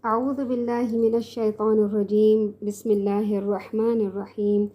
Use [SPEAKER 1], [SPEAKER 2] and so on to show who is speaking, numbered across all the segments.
[SPEAKER 1] اعوذ باللہ من الشیطان الرجیم بسم اللہ الرحمن الرحیم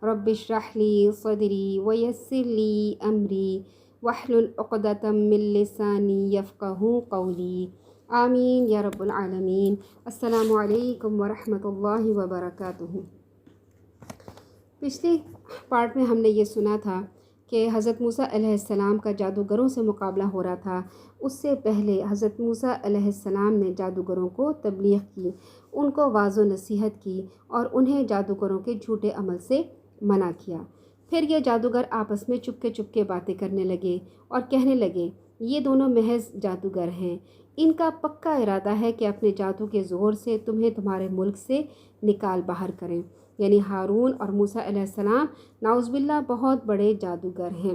[SPEAKER 1] رب اشرح لی صدری ویسر لی امری واحلل عقدۃ من لسانی یفقہوا قولی آمین یا رب العالمین۔ السلام علیکم ورحمۃ اللہ وبرکاتہ۔ پچھلے پارٹ میں ہم نے یہ سنا تھا کہ حضرت موسیٰ علیہ السلام کا جادوگروں سے مقابلہ ہو رہا تھا۔ اس سے پہلے حضرت موسیٰ علیہ السلام نے جادوگروں کو تبلیغ کی، ان کو واعظ و نصیحت کی اور انہیں جادوگروں کے جھوٹے عمل سے منع کیا۔ پھر یہ جادوگر آپس میں چپکے باتیں کرنے لگے اور کہنے لگے یہ دونوں محض جادوگر ہیں، ان کا پکا ارادہ ہے کہ اپنے جادو کے زور سے تمہیں تمہارے ملک سے نکال باہر کریں۔ یعنی ہارون اور موسیٰ علیہ السلام نعوذ باللہ بہت بڑے جادوگر ہیں۔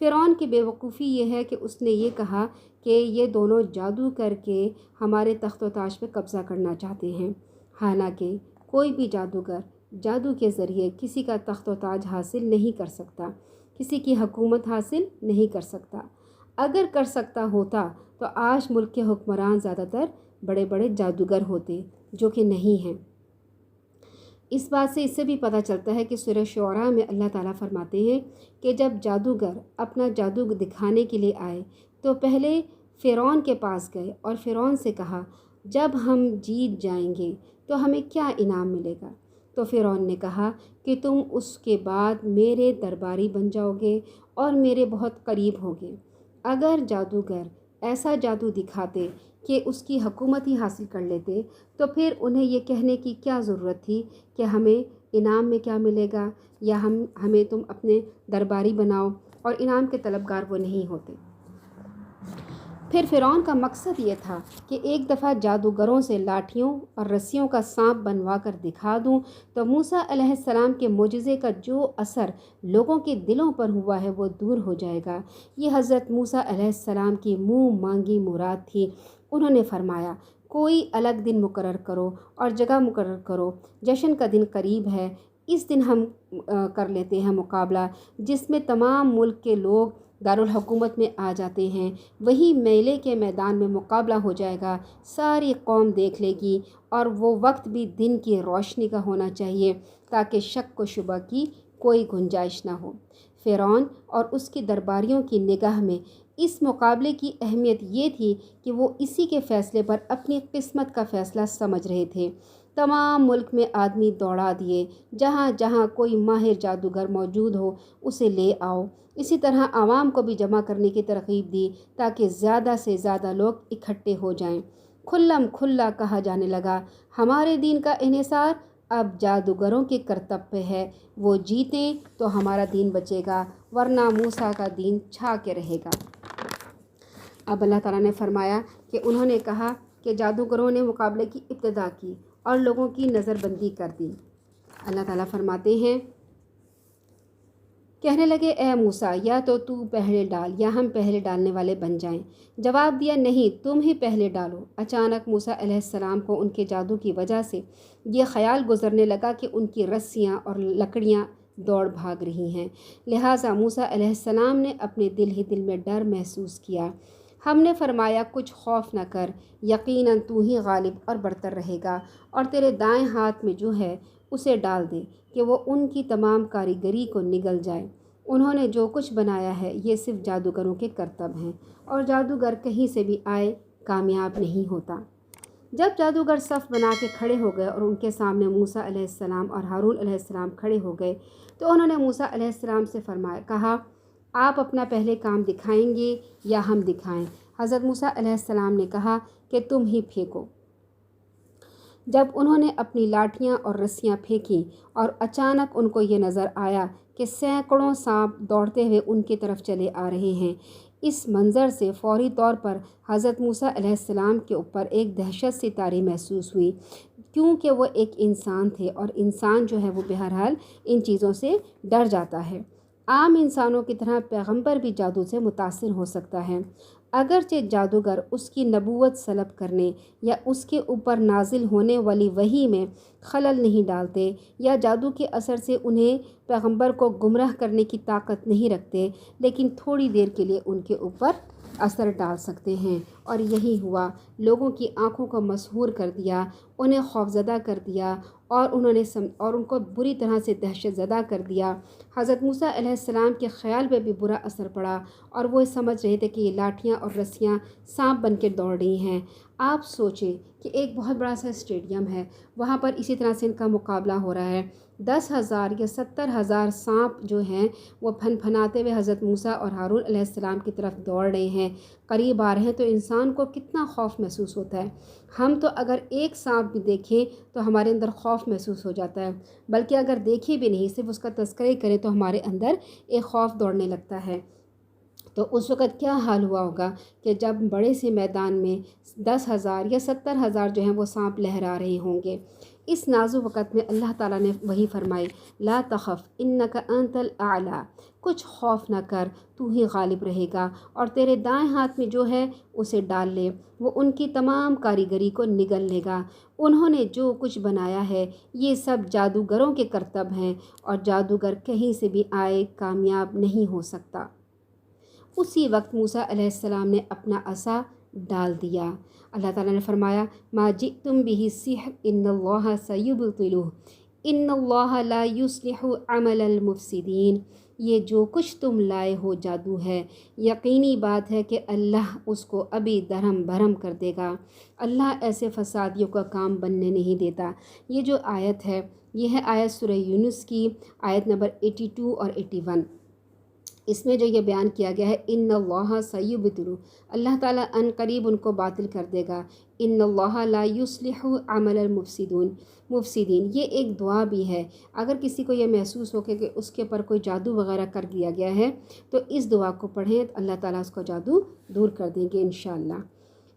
[SPEAKER 1] فرعون کی بے وقوفی یہ ہے کہ اس نے یہ کہا کہ یہ دونوں جادو کر کے ہمارے تخت و تاج پہ قبضہ کرنا چاہتے ہیں، حالانکہ کوئی بھی جادوگر جادو کے ذریعے کسی کا تخت و تاج حاصل نہیں کر سکتا، کسی کی حکومت حاصل نہیں کر سکتا۔ اگر کر سکتا ہوتا تو آج ملک کے حکمران زیادہ تر بڑے بڑے جادوگر ہوتے، جو کہ نہیں ہیں۔ اس بات سے اس سے بھی پتہ چلتا ہے کہ سورہ شعراء میں اللہ تعالیٰ فرماتے ہیں کہ جب جادوگر اپنا جادو دکھانے کے لیے آئے تو پہلے فرعون کے پاس گئے اور فرعون سے کہا جب ہم جیت جائیں گے تو ہمیں کیا انعام ملے گا؟ تو فرعون نے کہا کہ تم اس کے بعد میرے درباری بن جاؤ گے اور میرے بہت قریب ہوگے۔ اگر جادوگر ایسا جادو دکھاتے کہ اس کی حکومت ہی حاصل کر لیتے تو پھر انہیں یہ کہنے کی کیا ضرورت تھی کہ ہمیں انعام میں کیا ملے گا یا ہمیں تم اپنے درباری بناؤ، اور انعام کے طلبگار وہ نہیں ہوتے۔ پھر فرعون کا مقصد یہ تھا کہ ایک دفعہ جادوگروں سے لاٹھیوں اور رسیوں کا سانپ بنوا کر دکھا دوں تو موسیٰ علیہ السلام کے معجزے کا جو اثر لوگوں کے دلوں پر ہوا ہے وہ دور ہو جائے گا۔ یہ حضرت موسیٰ علیہ السلام کی منہ مانگی مراد تھی۔ انہوں نے فرمایا کوئی الگ دن مقرر کرو اور جگہ مقرر کرو، جشن کا دن قریب ہے، اس دن ہم کر لیتے ہیں مقابلہ جس میں تمام ملک کے لوگ دارالحکومت میں آ جاتے ہیں، وہی میلے کے میدان میں مقابلہ ہو جائے گا، ساری قوم دیکھ لے گی، اور وہ وقت بھی دن کی روشنی کا ہونا چاہیے تاکہ شک و شبہ کی کوئی گنجائش نہ ہو۔ فرعون اور اس کے درباریوں کی نگاہ میں اس مقابلے کی اہمیت یہ تھی کہ وہ اسی کے فیصلے پر اپنی قسمت کا فیصلہ سمجھ رہے تھے۔ تمام ملک میں آدمی دوڑا دیے، جہاں جہاں کوئی ماہر جادوگر موجود ہو اسے لے آؤ۔ اسی طرح عوام کو بھی جمع کرنے کی ترغیب دی تاکہ زیادہ سے زیادہ لوگ اکٹھے ہو جائیں۔ کھلم کھلا کہا جانے لگا ہمارے دین کا انحصار اب جادوگروں کے کرتب پہ ہے، وہ جیتیں تو ہمارا دین بچے گا ورنہ موسیٰ کا دین چھا کے رہے گا۔ اب اللہ تعالیٰ نے فرمایا کہ انہوں نے کہا کہ جادوگروں نے مقابلے کی ابتدا کی اور لوگوں کی نظر بندی کر دی۔ اللہ تعالیٰ فرماتے ہیں کہنے لگے اے موسیٰ یا تو پہلے ڈال یا ہم پہلے ڈالنے والے بن جائیں۔ جواب دیا نہیں، تم ہی پہلے ڈالو۔ اچانک موسیٰ علیہ السلام کو ان کے جادو کی وجہ سے یہ خیال گزرنے لگا کہ ان کی رسیاں اور لکڑیاں دوڑ بھاگ رہی ہیں، لہٰذا موسیٰ علیہ السلام نے اپنے دل ہی دل میں ڈر محسوس کیا۔ ہم نے فرمایا کچھ خوف نہ کر، یقیناً تو ہی غالب اور برتر رہے گا، اور تیرے دائیں ہاتھ میں جو ہے اسے ڈال دے کہ وہ ان کی تمام کاریگری کو نگل جائے۔ انہوں نے جو کچھ بنایا ہے یہ صرف جادوگروں کے کرتب ہیں، اور جادوگر کہیں سے بھی آئے کامیاب نہیں ہوتا۔ جب جادوگر صف بنا کے کھڑے ہو گئے اور ان کے سامنے موسیٰ علیہ السلام اور ہارون علیہ السلام کھڑے ہو گئے تو انہوں نے موسیٰ علیہ السلام سے کہا آپ اپنا پہلے کام دکھائیں گے یا ہم دکھائیں؟ حضرت موسیٰ علیہ السلام نے کہا کہ تم ہی پھینکو۔ جب انہوں نے اپنی لاٹھیاں اور رسیاں پھینکیں اور اچانک ان کو یہ نظر آیا کہ سینکڑوں سانپ دوڑتے ہوئے ان کی طرف چلے آ رہے ہیں، اس منظر سے فوری طور پر حضرت موسیٰ علیہ السلام کے اوپر ایک دہشت سی طاری محسوس ہوئی، کیونکہ وہ ایک انسان تھے اور انسان جو ہے وہ بہرحال ان چیزوں سے ڈر جاتا ہے۔ عام انسانوں کی طرح پیغمبر بھی جادو سے متاثر ہو سکتا ہے، اگرچہ جادوگر اس کی نبوت سلب کرنے یا اس کے اوپر نازل ہونے والی وحی میں خلل نہیں ڈالتے یا جادو کے اثر سے انہیں پیغمبر کو گمراہ کرنے کی طاقت نہیں رکھتے، لیکن تھوڑی دیر کے لیے ان کے اوپر اثر ڈال سکتے ہیں اور یہی ہوا، لوگوں کی آنکھوں کو مسحور کر دیا، انہیں خوفزدہ کر دیا، اور اور ان کو بری طرح سے دہشت زدہ کر دیا۔ حضرت موسیٰ علیہ السلام کے خیال پہ بھی برا اثر پڑا، اور وہ سمجھ رہے تھے کہ یہ لاٹھیاں اور رسیاں سانپ بن کے دوڑ رہی ہیں۔ آپ سوچیں کہ ایک بہت بڑا سا اسٹیڈیم ہے، وہاں پر اسی طرح سے ان کا مقابلہ ہو رہا ہے۔ 10,000 یا 70,000 سانپ جو ہیں وہ پھناتے ہوئے حضرت موسیٰ اور ہارون علیہ السلام کی طرف دوڑ رہے ہیں، قریب آ رہے ہیں، تو انسان کو کتنا خوف محسوس ہوتا ہے۔ ہم تو اگر ایک سانپ بھی دیکھیں تو ہمارے اندر خوف محسوس ہو جاتا ہے، بلکہ اگر دیکھیں بھی نہیں، صرف اس کا تذکرہ ہی کریں تو ہمارے اندر ایک خوف دوڑنے لگتا ہے۔ تو اس وقت کیا حال ہوا ہوگا کہ جب بڑے سے میدان میں 10,000 یا 70,000 جو ہیں وہ سانپ لہرا رہے ہوں گے۔ اس نازک وقت میں اللہ تعالیٰ نے وہی فرمائے، لا تخف انک انت الاعلی، کچھ خوف نہ کر، تو ہی غالب رہے گا، اور تیرے دائیں ہاتھ میں جو ہے اسے ڈال لے، وہ ان کی تمام کاریگری کو نگل لے گا۔ انہوں نے جو کچھ بنایا ہے یہ سب جادوگروں کے کرتب ہیں، اور جادوگر کہیں سے بھی آئے کامیاب نہیں ہو سکتا۔ اسی وقت موسیٰ علیہ السلام نے اپنا عصا ڈال دیا۔ اللہ تعالیٰ نے فرمایا، ما جئتم به السحر ان اللہ سیبطلہ ان اللہ لا یصلح عمل المفسدین، یہ جو کچھ تم لائے ہو جادو ہے، یقینی بات ہے کہ اللہ اس کو ابھی درہم بھرم کر دے گا۔ اللہ ایسے فسادیوں کا کام بننے نہیں دیتا۔ یہ جو آیت ہے یہ ہے آیت سورہ یونس کی آیت نمبر 82 اور 81۔ اس میں جو یہ بیان کیا گیا ہے، ان اللہ سیبطلہ، اللہ تعالیٰ ان قریب ان کو باطل کر دے گا۔ ان اللہ لا یصلح عمل المفسدین، یہ ایک دعا بھی ہے۔ اگر کسی کو یہ محسوس ہو کہ اس کے پر کوئی جادو وغیرہ کر دیا گیا ہے تو اس دعا کو پڑھیں، اللہ تعالیٰ اس کو جادو دور کر دیں گے انشاءاللہ۔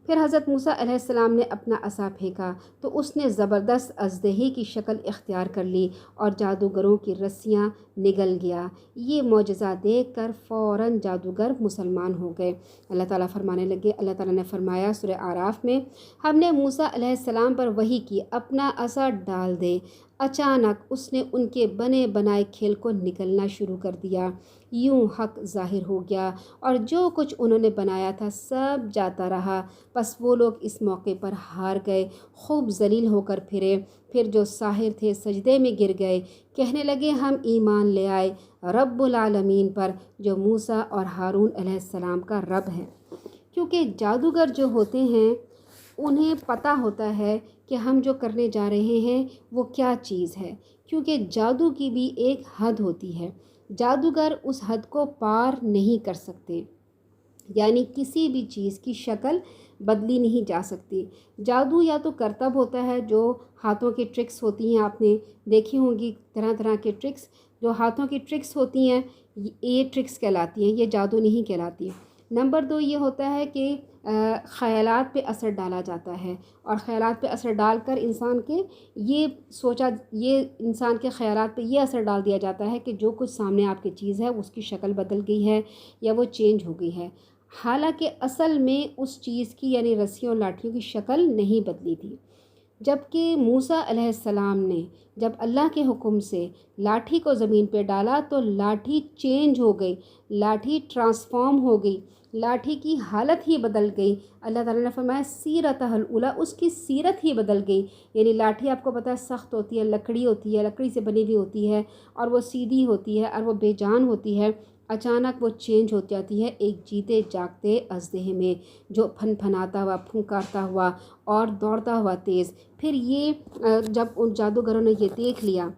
[SPEAKER 1] پھر حضرت موسیٰ علیہ السلام نے اپنا عصا پھینکا تو اس نے زبردست اژدہے کی شکل اختیار کر لی، اور جادوگروں کی رسیاں نگل گیا۔ یہ معجزہ دیکھ کر فوراً جادوگر مسلمان ہو گئے۔ اللہ تعالیٰ فرمانے لگے، اللہ تعالیٰ نے فرمایا سورہ اعراف میں، ہم نے موسیٰ علیہ السلام پر وحی کی، اپنا عصا ڈال دے۔ اچانک اس نے ان کے بنے بنائے کھیل کو نکلنا شروع کر دیا، یوں حق ظاہر ہو گیا، اور جو کچھ انہوں نے بنایا تھا سب جاتا رہا۔ بس وہ لوگ اس موقع پر ہار گئے، خوب ذلیل ہو کر پھرے۔ پھر جو ساحر تھے سجدے میں گر گئے، کہنے لگے ہم ایمان لے آئے رب العالمین پر، جو موسیٰ اور ہارون علیہ السلام کا رب ہے۔ کیونکہ جادوگر جو ہوتے ہیں انہیں پتہ ہوتا ہے کہ ہم جو کرنے جا رہے ہیں وہ کیا چیز ہے، کیونکہ جادو کی بھی ایک حد ہوتی ہے۔ جادوگر اس حد کو پار نہیں کر سکتے، یعنی کسی بھی چیز کی شکل بدلی نہیں جا سکتی۔ جادو یا تو کرتب ہوتا ہے، جو ہاتھوں کی ٹرکس ہوتی ہیں، آپ نے دیکھی ہوں گی طرح طرح کے ٹرکس، جو ہاتھوں کی ٹرکس ہوتی ہیں یہ ٹرکس کہلاتی ہیں، یہ جادو نہیں کہلاتی۔ نمبر 2 یہ ہوتا ہے کہ خیالات پہ اثر ڈالا جاتا ہے، اور خیالات پہ اثر ڈال کر انسان کے خیالات پہ یہ اثر ڈال دیا جاتا ہے کہ جو کچھ سامنے آپ کی چیز ہے اس کی شکل بدل گئی ہے یا وہ چینج ہو گئی ہے، حالانکہ اصل میں اس چیز کی یعنی رسیوں لاٹھیوں کی شکل نہیں بدلی تھی۔ جبکہ موسیٰ علیہ السلام نے جب اللہ کے حکم سے لاٹھی کو زمین پہ ڈالا تو لاٹھی چینج ہو گئی، لاٹھی ٹرانسفارم ہو گئی، لاٹھی کی حالت ہی بدل گئی۔ اللہ تعالیٰ نے فرمایا سیرتہ الاولی، اس کی سیرت ہی بدل گئی۔ یعنی لاٹھی آپ کو پتہ ہے سخت ہوتی ہے، لکڑی ہوتی ہے، لکڑی سے بنی ہوئی ہوتی ہے، اور وہ سیدھی ہوتی ہے اور وہ بے جان ہوتی ہے۔ اچانک وہ چینج ہو جاتی ہے ایک جیتے جاگتے اژدہے میں، جو پھناتا ہوا، پھنکارتا ہوا اور دوڑتا ہوا تیز۔ پھر یہ جب ان جادوگروں نے یہ دیکھ لیا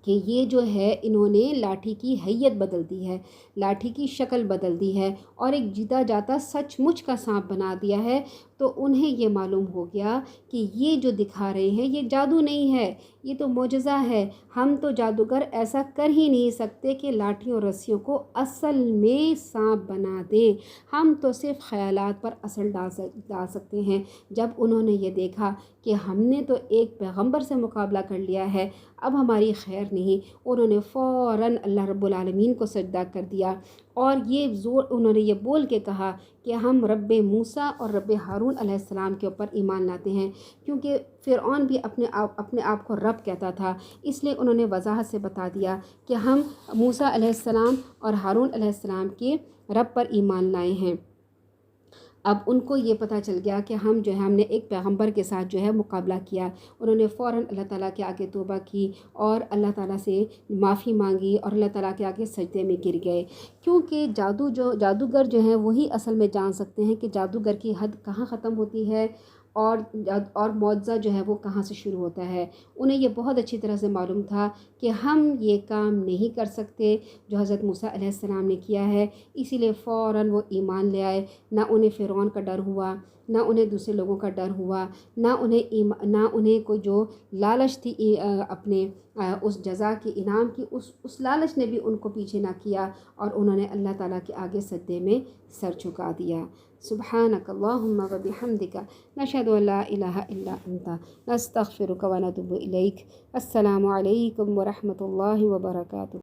[SPEAKER 1] کہ یہ جو ہے انہوں نے لاٹھی کی حیت بدل دی ہے، لاٹھی کی شکل بدل دی ہے، اور ایک جیتا جاتا سچ مچ کا سانپ بنا دیا ہے، تو انہیں یہ معلوم ہو گیا کہ یہ جو دکھا رہے ہیں یہ جادو نہیں ہے، یہ تو معجزہ ہے۔ ہم تو جادوگر ایسا کر ہی نہیں سکتے کہ لاٹھیوں رسیوں کو اصل میں سانپ بنا دیں، ہم تو صرف خیالات پر اثر ڈال سکتے ہیں۔ جب انہوں نے یہ دیکھا کہ ہم نے تو ایک پیغمبر سے مقابلہ کر لیا ہے، اب ہماری خیر نہیں، انہوں نے فوراً اللہ رب العالمین کو سجدہ کر دیا، اور انہوں نے یہ بول کے کہا کہ ہم رب موسیٰ اور رب ہارون علیہ السلام کے اوپر ایمان لاتے ہیں۔ کیونکہ فرعون بھی اپنے آپ کو رب کہتا تھا، اس لیے انہوں نے وضاحت سے بتا دیا کہ ہم موسیٰ علیہ السلام اور ہارون علیہ السلام کے رب پر ایمان لائے ہیں۔ اب ان کو یہ پتہ چل گیا کہ ہم نے ایک پیغمبر کے ساتھ مقابلہ کیا۔ انہوں نے فوراً اللہ تعالیٰ کے آگے توبہ کی اور اللہ تعالیٰ سے معافی مانگی اور اللہ تعالیٰ کے آگے سجدے میں گر گئے، کیونکہ جادوگر جو ہیں وہی اصل میں جان سکتے ہیں کہ جادوگر کی حد کہاں ختم ہوتی ہے اور معجزہ جو ہے وہ کہاں سے شروع ہوتا ہے۔ انہیں یہ بہت اچھی طرح سے معلوم تھا کہ ہم یہ کام نہیں کر سکتے جو حضرت موسیٰ علیہ السلام نے کیا ہے، اسی لیے فوراً وہ ایمان لے آئے۔ نہ انہیں فرعون کا ڈر ہوا، نہ انہیں دوسرے لوگوں کا ڈر ہوا، نہ انہیں کوئی جو لالچ تھی اپنے اس جزا کی، انعام کی، اس لالچ نے بھی ان کو پیچھے نہ کیا، اور انہوں نے اللہ تعالیٰ کے آگے سجدے میں سر جھکا دیا۔ سبحانک اللہم و بحمدک نشہد ان لا الہ الا انت نستغفرک و نتوب الیک۔ السلام علیکم ورحمۃ اللہ وبرکاتہ۔